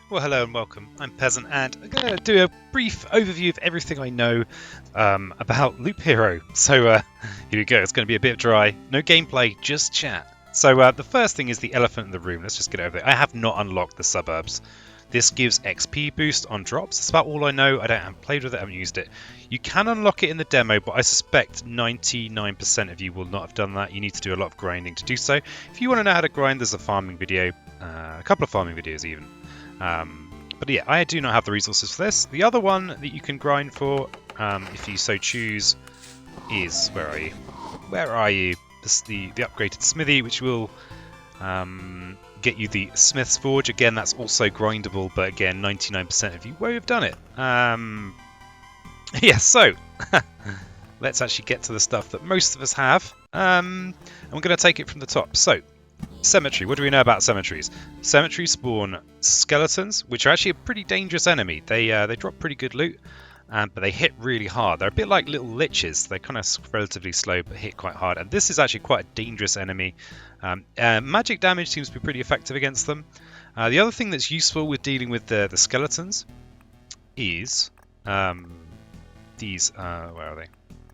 Well, hello and welcome. I'm Peasant, and I'm going to do a brief overview of everything I know about Loop Hero. So here we go. It's going to be a bit dry. No gameplay, just chat. So the first thing is the elephant in the room. Let's just get over there. I have not unlocked the suburbs. This gives XP boost on drops. That's about all I know. I haven't played with it, I haven't used it. You can unlock it in the demo, but I suspect 99% of you will not have done that. You need to do a lot of grinding to do so. If you want to know how to grind, there's a farming video, a couple of farming videos even. But yeah, I do not have the resources for this. The other one that you can grind for, if you so choose, is where are you? Where are you? This the upgraded smithy, which will get you the Smith's Forge. Again, that's also grindable, but again, 99% of you won't have done it. Yeah, so let's actually get to the stuff that most of us have. And we're going to take it from the top. So, cemetery. What do we know about cemeteries? Cemeteries spawn skeletons, which are actually a pretty dangerous enemy. They drop pretty good loot, but they hit really hard. They're a bit like little liches. They're kind of relatively slow, but hit quite hard. And this is actually quite a dangerous enemy. Magic damage seems to be pretty effective against them. The other thing that's useful with dealing with the skeletons is these. Where are they?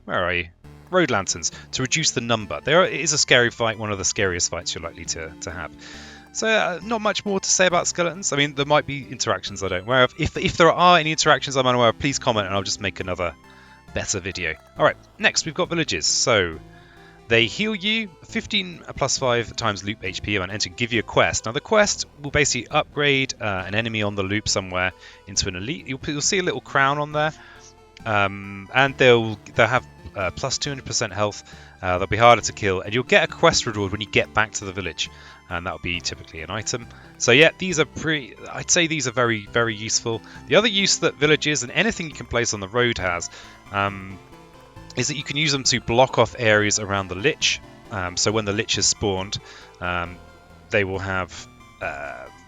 Where are you? Road lanterns, to reduce the number. It is a scary fight, one of the scariest fights you're likely to have. So not much more to say about skeletons. I mean, there might be interactions I don't aware of. If there are any interactions I'm unaware of, please comment and I'll just make another better video. Alright, next we've got villages. So they heal you 15 plus 5 times loop HP and to give you a quest. Now the quest will basically upgrade an enemy on the loop somewhere into an elite. You'll see a little crown on there. And they'll have plus 200% health. They'll be harder to kill, and you'll get a quest reward when you get back to the village, and that'll be typically an item. So yeah, these are I'd say these are very, very useful. The other use that villages and anything you can place on the road has is that you can use them to block off areas around the Lich. So when the Lich is spawned, they will have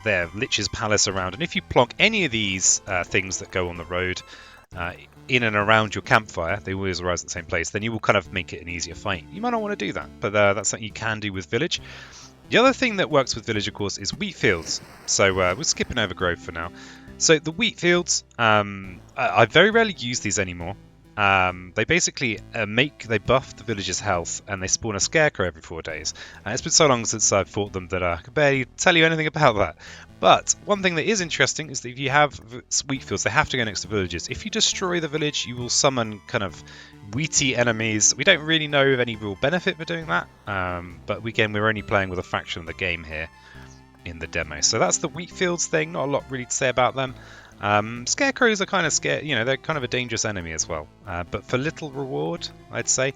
their Lich's palace around, and if you plonk any of these things that go on the road in and around your campfire, they always arise at the same place, then you will kind of make it an easier fight. You might not want to do that, but that's something you can do with village. The other thing that works with village, of course, is wheat fields. So we're skipping over grove for now. So the wheat fields, I very rarely use these anymore. They basically they buff the village's health, and they spawn a scarecrow every 4 days. And it's been so long since I've fought them that I can barely tell you anything about that. But one thing that is interesting is that if you have wheat fields, they have to go next to villages. If you destroy the village, you will summon kind of wheaty enemies. We don't really know of any real benefit for doing that, but again, we're only playing with a fraction of the game here in the demo. So that's the wheat fields thing. Not a lot really to say about them. Scarecrows are kind of scared, they're kind of a dangerous enemy as well, but for little reward, I'd say.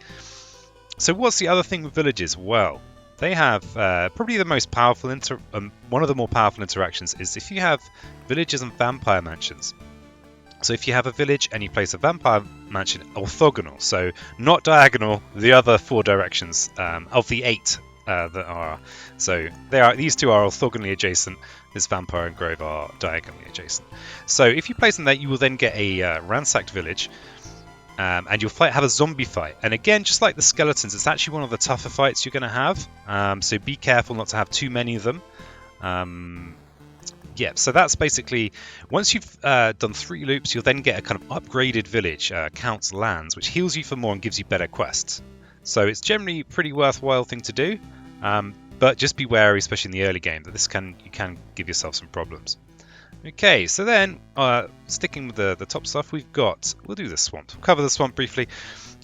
So what's the other thing with villages? Well, they have probably the most powerful one of the more powerful interactions is if you have villages and vampire mansions. So if you have a village and you place a vampire mansion orthogonal, so not diagonal, the other 4 directions of the 8 that are. So these two are orthogonally adjacent. This vampire and grove are diagonally adjacent. So if you place them there, you will then get a ransacked village, and you'll have a zombie fight. And again, just like the skeletons, it's actually one of the tougher fights you're going to have. So be careful not to have too many of them. Yeah, so that's basically, once you've done 3 loops, you'll then get a kind of upgraded village, Count's Lands, which heals you for more and gives you better quests. So it's generally a pretty worthwhile thing to do. But just be wary, especially in the early game, that you can give yourself some problems. Okay, so then sticking with the top stuff, we'll do the swamp. We'll cover the swamp briefly.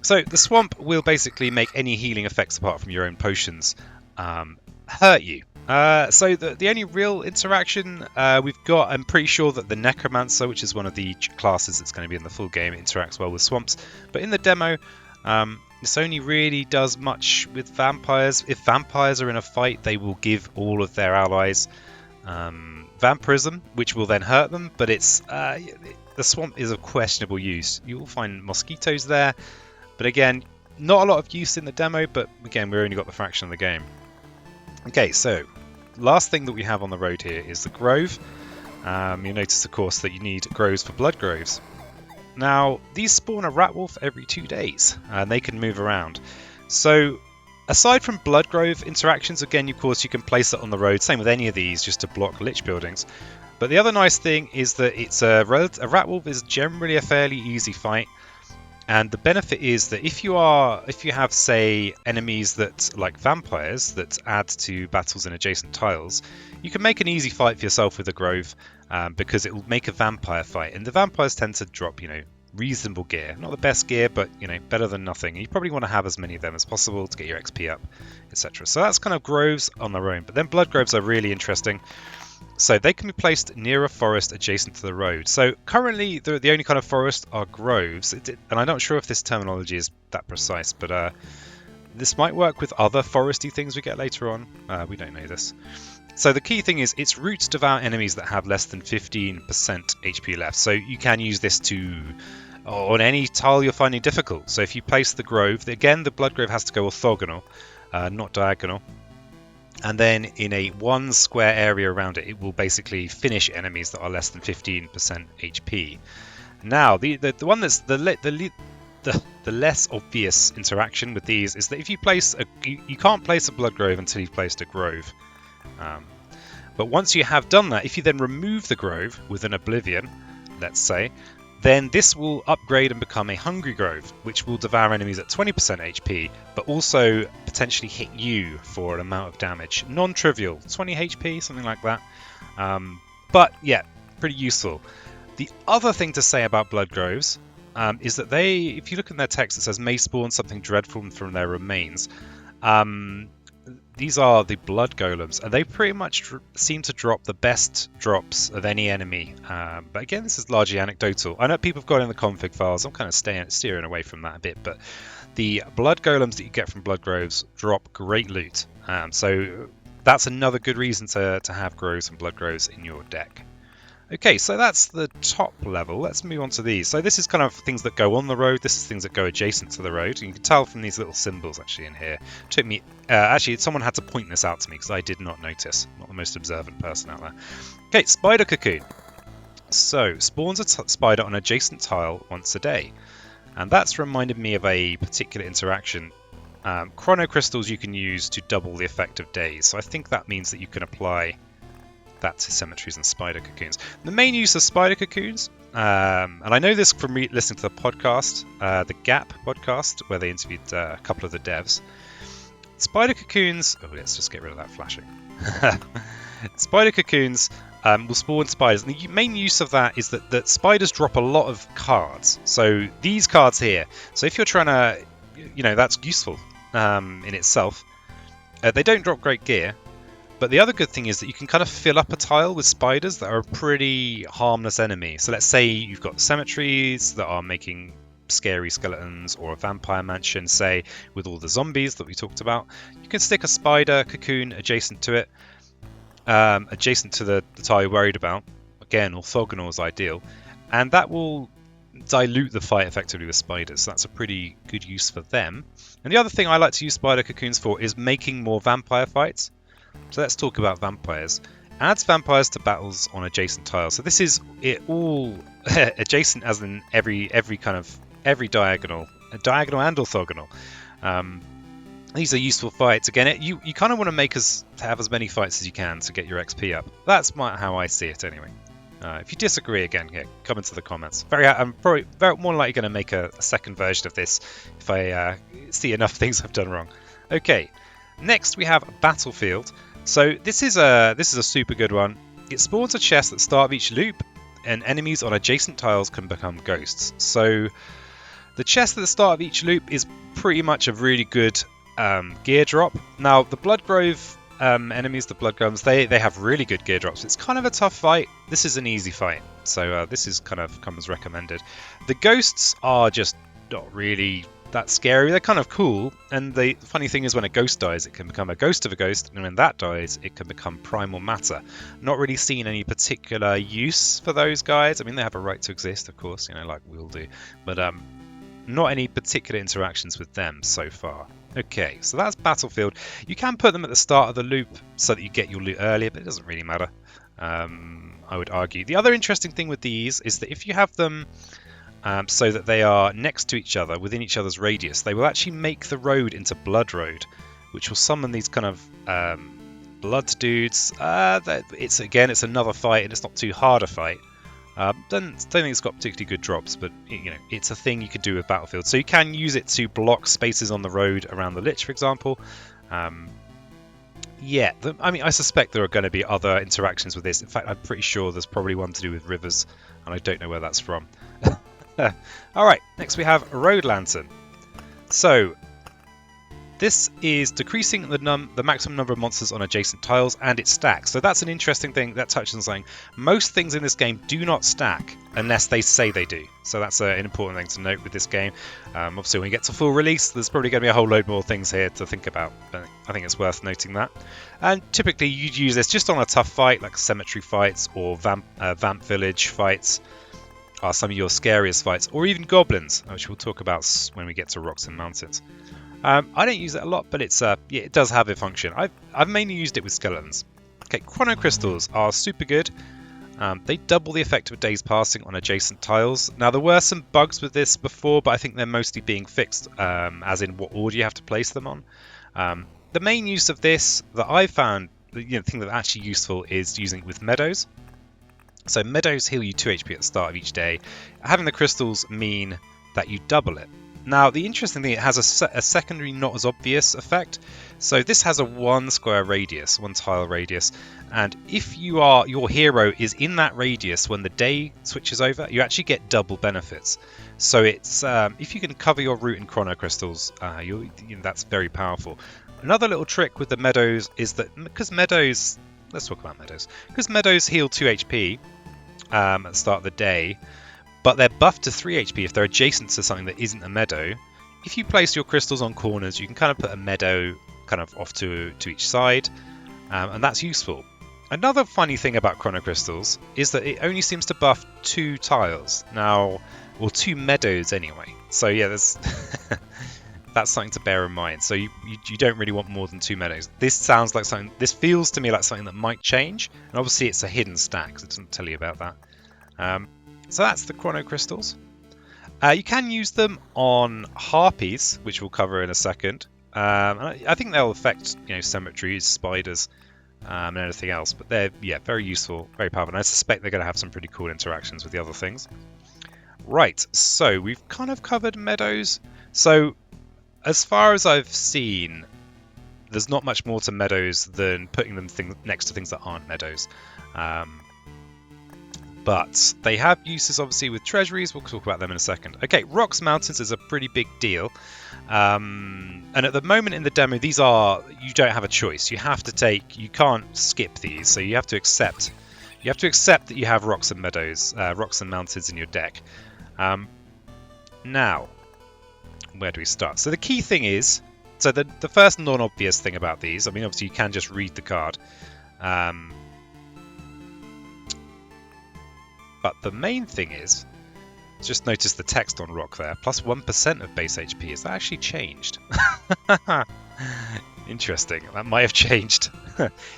So the swamp will basically make any healing effects apart from your own potions hurt you. So the only real interaction we've got, I'm pretty sure that the necromancer, which is one of the classes that's going to be in the full game, interacts well with swamps. But in the demo, this only really does much with vampires. If vampires are in a fight, they will give all of their allies vampirism, which will then hurt them. But the swamp is of questionable use. You will find mosquitoes there, but again, not a lot of use in the demo. But again, we've only got the fraction of the game. Okay, so last thing that we have on the road here is the grove. You'll notice, of course, that you need groves for blood groves. Now, these spawn a rat wolf every 2 days, and they can move around. So, aside from blood grove interactions, again, of course, you can place it on the road. Same with any of these, just to block lich buildings. But the other nice thing is that it's a rat wolf is generally a fairly easy fight. And the benefit is that if you have, say, enemies that like vampires that add to battles in adjacent tiles, you can make an easy fight for yourself with a grove, because it will make a vampire fight. And the vampires tend to drop, reasonable gear. Not the best gear, but, better than nothing. You probably want to have as many of them as possible to get your XP up, etc. So that's kind of groves on their own. But then blood groves are really interesting. So they can be placed near a forest adjacent to the road. So currently the only kind of forest are groves. And I'm not sure if this terminology is that precise, but this might work with other foresty things we get later on. We don't know this. So the key thing is its roots devour enemies that have less than 15% HP left. So you can use this on any tile you're finding difficult. So if you place the grove, again the blood grove has to go orthogonal, not diagonal. And then in a 1 square area around it, it will basically finish enemies that are less than 15% HP. Now, the one that's the less obvious interaction with these is that if you place you can't place a blood grove until you've placed a grove. But once you have done that, if you then remove the grove with an Oblivion, let's say, then this will upgrade and become a Hungry Grove, which will devour enemies at 20% HP, but also potentially hit you for an amount of damage. Non-trivial, 20 HP, something like that. But yeah, pretty useful. The other thing to say about Blood Groves is that if you look in their text, it says may spawn something dreadful from their remains. These are the blood golems, and they pretty much seem to drop the best drops of any enemy. But again, this is largely anecdotal. I know people have got in the config files. I'm kind of steering away from that a bit, but the blood golems that you get from blood groves drop great loot. So that's another good reason to have groves and blood groves in your deck. Okay, so that's the top level. Let's move on to these. So this is kind of things that go on the road. This is things that go adjacent to the road. And you can tell from these little symbols actually in here. It took me, actually someone had to point this out to me because I did not notice. I'm not the most observant person out there. Okay, spider cocoon. So spawns a spider on adjacent tile once a day. And that's reminded me of a particular interaction. Chrono crystals you can use to double the effect of days. So I think that means that you can apply that to cemeteries and spider cocoons. The main use of spider cocoons, and I know this from listening to the podcast, the Gap podcast, where they interviewed a couple of the devs. Spider cocoons, let's just get rid of that flashing. Spider cocoons will spawn spiders, and the main use of that is that spiders drop a lot of cards. So these cards here, so if you're trying to, that's useful in itself. They don't drop great gear. But the other good thing is that you can kind of fill up a tile with spiders that are a pretty harmless enemy. So let's say you've got cemeteries that are making scary skeletons, or a vampire mansion, say, with all the zombies that we talked about. You can stick a spider cocoon adjacent to it, adjacent to the tile you're worried about. Again, orthogonal is ideal. And that will dilute the fight effectively with spiders. So that's a pretty good use for them. And the other thing I like to use spider cocoons for is making more vampire fights. So let's talk about vampires. Adds vampires to battles on adjacent tiles. So this is it all adjacent, as in every diagonal and orthogonal. These are useful fights. Again, you kind of want to have as many fights as you can to get your XP up. That's how I see it anyway. If you disagree, again, come into the comments. I'm probably more likely going to make a second version of this if I see enough things I've done wrong. Okay. Next we have Battlefield. So this is a super good one. It spawns a chest at the start of each loop, and enemies on adjacent tiles can become ghosts. So the chest at the start of each loop is pretty much a really good gear drop. Now the Blood Grove enemies, the Blood Golems, they have really good gear drops. It's kind of a tough fight. This is an easy fight, so this is kind of comes recommended. The ghosts are just not really that scary. They're kind of cool, and the funny thing is when a ghost dies, it can become a ghost of a ghost, and when that dies, it can become primal matter. Not really seen any particular use for those guys. I mean, they have a right to exist, of course, like Wield do, but not any particular interactions with them so far. Okay, so that's Battlefield. You can put them at the start of the loop so that you get your loot earlier, but it doesn't really matter, I would argue. The other interesting thing with these is that if you have them so that they are next to each other, within each other's radius, they will actually make the road into Blood Road, which will summon these kind of blood dudes. It's another fight, and it's not too hard a fight. Don't think it's got particularly good drops, but it's a thing you could do with Battlefield. So you can use it to block spaces on the road around the Lich, for example. I suspect there are going to be other interactions with this. In fact, I'm pretty sure there's probably one to do with rivers, and I don't know where that's from. Alright, next we have Road Lantern. So, this is decreasing the maximum number of monsters on adjacent tiles, and it stacks. So that's an interesting thing that touches on something. Most things in this game do not stack unless they say they do. So that's an important thing to note with this game. Obviously, when we get to full release, there's probably going to be a whole load more things here to think about. But I think it's worth noting that. And typically, you'd use this just on a tough fight, like cemetery fights or vamp village fights. Are some of your scariest fights, or even goblins, which we'll talk about when we get to rocks and mountains. I don't use it a lot, but it does have a function. I've mainly used it with skeletons. Okay, chrono crystals are super good. They double the effect of a day's passing on adjacent tiles. Now there were some bugs with this before, but I think they're mostly being fixed, as in what order you have to place them on. The main use of this that I found, the thing that's actually useful is using it with meadows. So meadows heal you 2 HP at the start of each day. Having the crystals mean that you double it. Now, the interesting thing, it has a secondary not as obvious effect. So this has a 1 square radius, 1 tile radius. And if your hero is in that radius when the day switches over, you actually get double benefits. So it's if you can cover your route in chrono crystals, that's very powerful. Another little trick with the meadows is that because meadows... Let's talk about meadows. Because meadows heal 2 HP at the start of the day, but they're buffed to 3 HP if they're adjacent to something that isn't a meadow. If you place your crystals on corners, you can kind of put a meadow kind of off to each side, and that's useful. Another funny thing about chrono crystals is that it only seems to buff 2 tiles. Now, or 2 meadows anyway. So yeah, there's that's something to bear in mind. So you don't really want more than 2 meadows. This sounds like something. This feels to me like something that might change, and obviously it's a hidden stack, so it doesn't tell you about that. So that's the chrono crystals. You can use them on harpies, which we'll cover in a second. And I think they'll affect cemeteries, spiders, and anything else. But they're very useful, very powerful. And I suspect they're going to have some pretty cool interactions with the other things. Right, so we've kind of covered meadows. So as far as I've seen, there's not much more to meadows than putting them next to things that aren't meadows. But they have uses, obviously, with treasuries. We'll talk about them in a second. Okay, rocks, mountains is a pretty big deal. And at the moment in the demo, you don't have a choice. You can't skip these, so you have to accept. You have to accept that you have rocks and meadows, rocks and mountains in your deck. Now, where do we start? So the key thing is, the first non-obvious thing about these, obviously you can just read the card. But the main thing is, just notice the text on rock there, plus 1% of base HP. Is that actually changed? Interesting, that might have changed.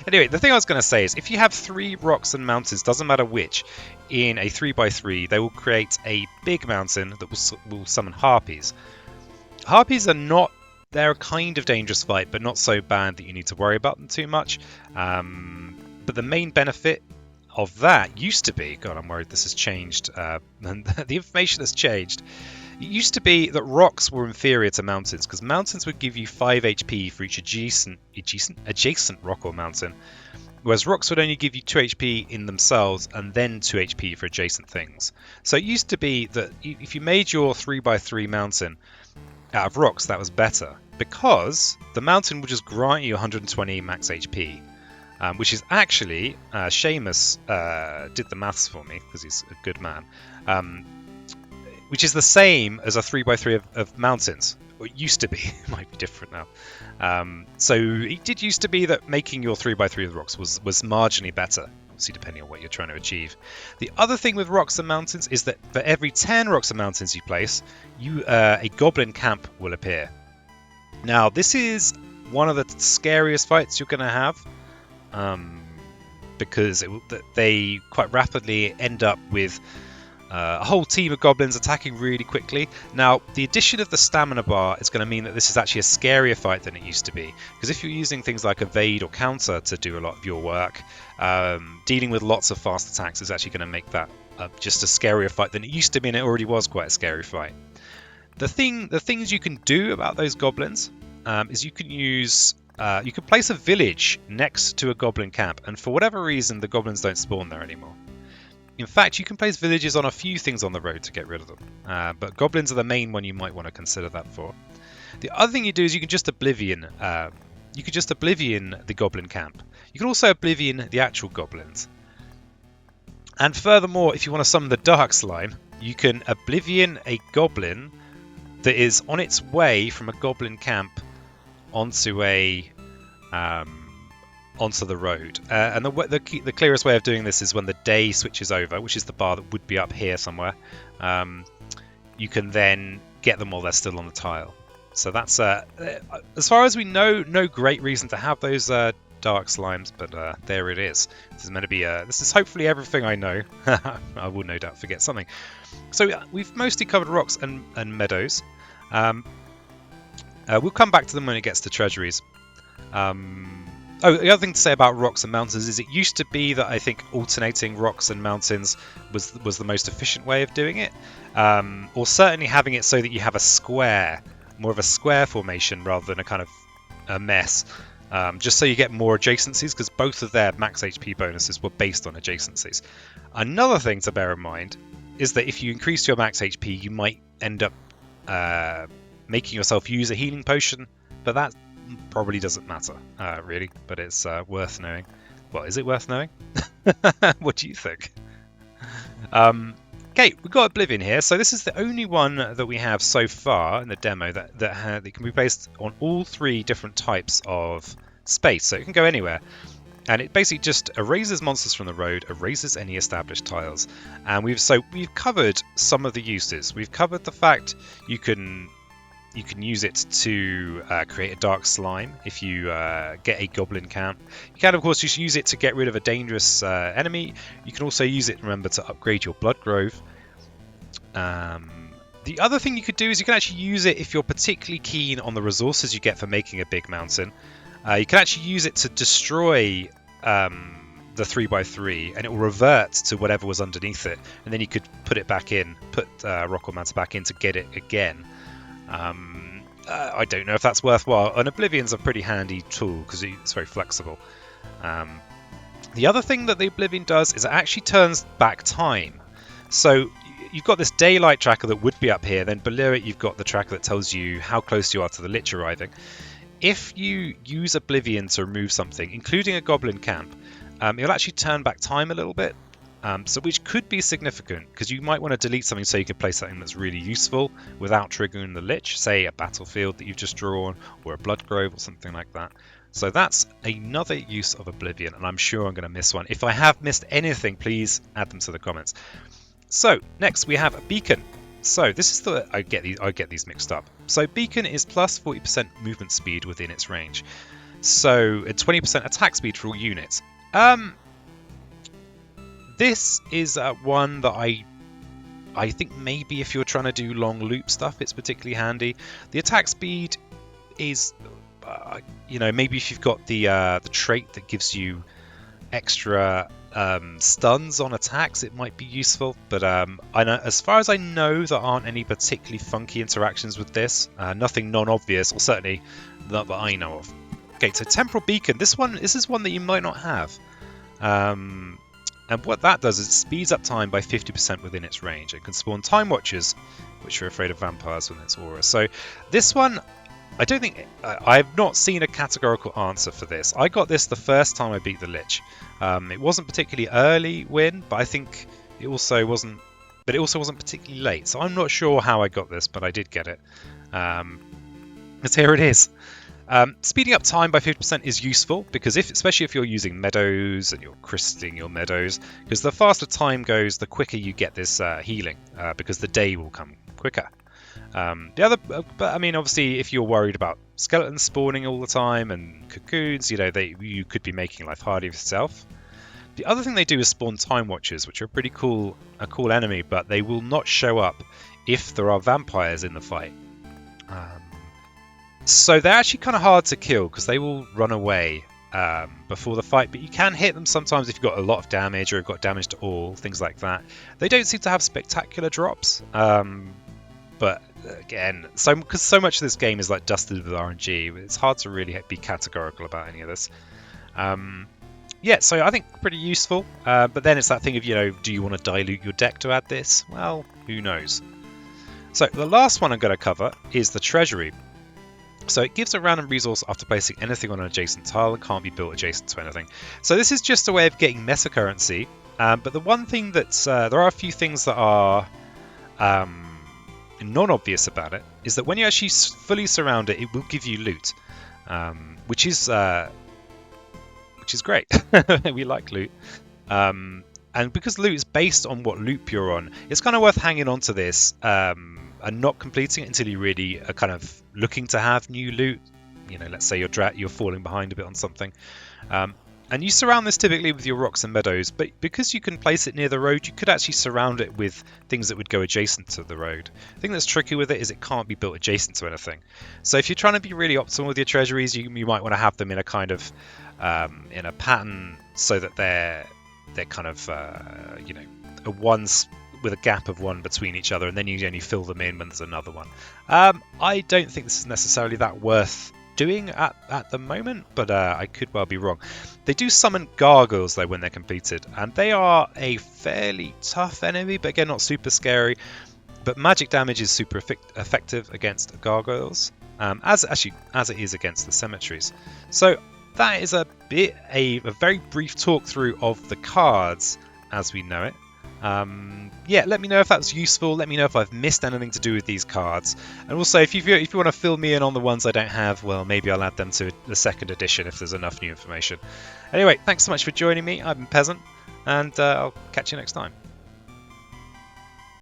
Anyway, the thing I was going to say is, if you have 3 rocks and mountains, doesn't matter which, in a 3x3, they will create a big mountain that will summon harpies. Harpies they're a kind of dangerous fight, but not so bad that you need to worry about them too much. But the main benefit of that used to be, God, I'm worried this has changed, and the information has changed. It used to be that rocks were inferior to mountains, because mountains would give you 5 HP for each adjacent rock or mountain, whereas rocks would only give you 2 HP in themselves, and then 2 HP for adjacent things. So it used to be that if you made your 3x3 mountain out of rocks, that was better, because the mountain would just grant you 120 max HP. Which is actually, Seamus did the maths for me, because he's a good man, which is the same as a 3x3 of mountains. Or it used to be, it might be different now. So it did used to be that making your 3x3 of rocks was marginally better, obviously depending on what you're trying to achieve. The other thing with rocks and mountains is that for every 10 rocks and mountains you place, a goblin camp will appear. Now this is one of the scariest fights you're going to have. Because they quite rapidly end up with a whole team of goblins attacking really quickly. Now, the addition of the stamina bar is going to mean that this is actually a scarier fight than it used to be. Because if you're using things like evade or counter to do a lot of your work, dealing with lots of fast attacks is actually going to make that just a scarier fight than it used to be, and it already was quite a scary fight. The things you can do about those goblins is you can use... you can place a village next to a goblin camp, and for whatever reason, the goblins don't spawn there anymore. In fact, you can place villages on a few things on the road to get rid of them, but goblins are the main one you might want to consider that for. The other thing you do is you can just Oblivion. You can just Oblivion the goblin camp. You can also Oblivion the actual goblins. And furthermore, if you want to summon the dark slime, you can Oblivion a goblin that is on its way from a goblin camp onto a onto the road. And the clearest way of doing this is when the day switches over, which is the bar that would be up here somewhere. You can then get them while they're still on the tile. So that's, as far as we know, no great reason to have those dark slimes, but there it is. This is meant to be, this is hopefully everything I know. I will no doubt forget something. So we've mostly covered rocks and meadows. We'll come back to them when it gets to treasuries. Oh, the other thing to say about rocks and mountains is it used to be that I think alternating rocks and mountains was the most efficient way of doing it. Or certainly having it so that you have a square, more of a square formation rather than a kind of a mess. Just so you get more adjacencies, because both of their max HP bonuses were based on adjacencies. Another thing to bear in mind is that if you increase your max HP, you might end up making yourself use a healing potion, but that probably doesn't matter, really, but it's worth knowing. Well, is it worth knowing? What do you think? Okay, we've got Oblivion here. So this is the only one that we have so far in the demo that can be based on all three different types of space. So it can go anywhere. And it basically just erases monsters from the road, erases any established tiles. And we've covered some of the uses. We've covered the fact you can use it to create a dark slime if you get a goblin camp. You can, of course, just use it to get rid of a dangerous enemy. You can also use it, remember, to upgrade your blood grove. The other thing you could do is you can actually use it if you're particularly keen on the resources you get for making a big mountain. You can actually use it to destroy the 3x3, and it will revert to whatever was underneath it, and then you could put it back in, put rock or mantle back in to get it again. I don't know if that's worthwhile. An Oblivion's a pretty handy tool because it's very flexible. The other thing that the Oblivion does is it actually turns back time. So you've got this daylight tracker that would be up here, then below it you've got the tracker that tells you how close you are to the Lich arriving. If you use Oblivion to remove something, including a goblin camp, it'll actually turn back time a little bit. So which could be significant, because you might want to delete something so you can place something that's really useful without triggering the Lich, say a battlefield that you've just drawn, or a blood grove or something like that. So that's another use of Oblivion, and I'm sure I'm going to miss one. If I have missed anything, please add them to the comments. So next we have a beacon. So this is the I get these mixed up. So beacon is plus 40% movement speed within its range. So a 20% attack speed for all units. This is one that I think maybe if you're trying to do long loop stuff, it's particularly handy. The attack speed is, maybe if you've got the trait that gives you extra stuns on attacks, it might be useful. But I know, as far as I know, there aren't any particularly funky interactions with this. Nothing non-obvious, or certainly not that I know of. Okay, so Temporal Beacon. This is one that you might not have. And what that does is it speeds up time by 50% within its range. It can spawn Time Watchers, which are afraid of vampires with its aura. So this one, I don't think... I've not seen a categorical answer for this. I got this the first time I beat the Lich. It wasn't particularly early win, but I think it also wasn't... But it also wasn't particularly late. So I'm not sure how I got this, but I did get it. Because here it is. Speeding up time by 50% is useful because especially if you're using meadows and you're crystalling your meadows, because the faster time goes, the quicker you get this healing, because the day will come quicker. But I mean, obviously, if you're worried about skeletons spawning all the time and cocoons, you could be making life harder for yourself. The other thing they do is spawn Time Watchers, which are a cool enemy, but they will not show up if there are vampires in the fight. So they're actually kind of hard to kill because they will run away before the fight, but you can hit them sometimes if you've got a lot of damage or you've got damage to all, things like that. They don't seem to have spectacular drops, but again, because so much of this game is like dusted with RNG, it's hard to really be categorical about any of this. Yeah, so I think pretty useful, but then it's that thing of, do you want to dilute your deck to add this? Well, who knows. So the last one I'm going to cover is the Treasury. So it gives a random resource after placing anything on an adjacent tile and can't be built adjacent to anything. So this is just a way of getting meta currency, but the one thing that's, there are a few things that are non-obvious about it, is that when you actually fully surround it, it will give you loot, which is great. We like loot. And because loot is based on what loop you're on, it's kind of worth hanging on to this and not completing it until you really are kind of looking to have new loot. Let's say you're falling behind a bit on something. And you surround this typically with your rocks and meadows, but because you can place it near the road, you could actually surround it with things that would go adjacent to the road. The thing that's tricky with it is it can't be built adjacent to anything. So if you're trying to be really optimal with your treasuries, you might want to have them in a kind of in a pattern so that they're kind of a ones with a gap of one between each other, and then you only fill them in when there's another one. I don't think this is necessarily that worth doing at the moment, but I could well be wrong. They do summon gargoyles though when they're completed, and they are a fairly tough enemy, but again not super scary. But magic damage is super effective against gargoyles, as it is against the cemeteries. So that is a very brief talk through of the cards as we know it. Yeah, let me know if that's useful. Let me know if I've missed anything to do with these cards. And also, if you want to fill me in on the ones I don't have, well, maybe I'll add them to the second edition if there's enough new information. Anyway, thanks so much for joining me. I'm Peasant, and I'll catch you next time.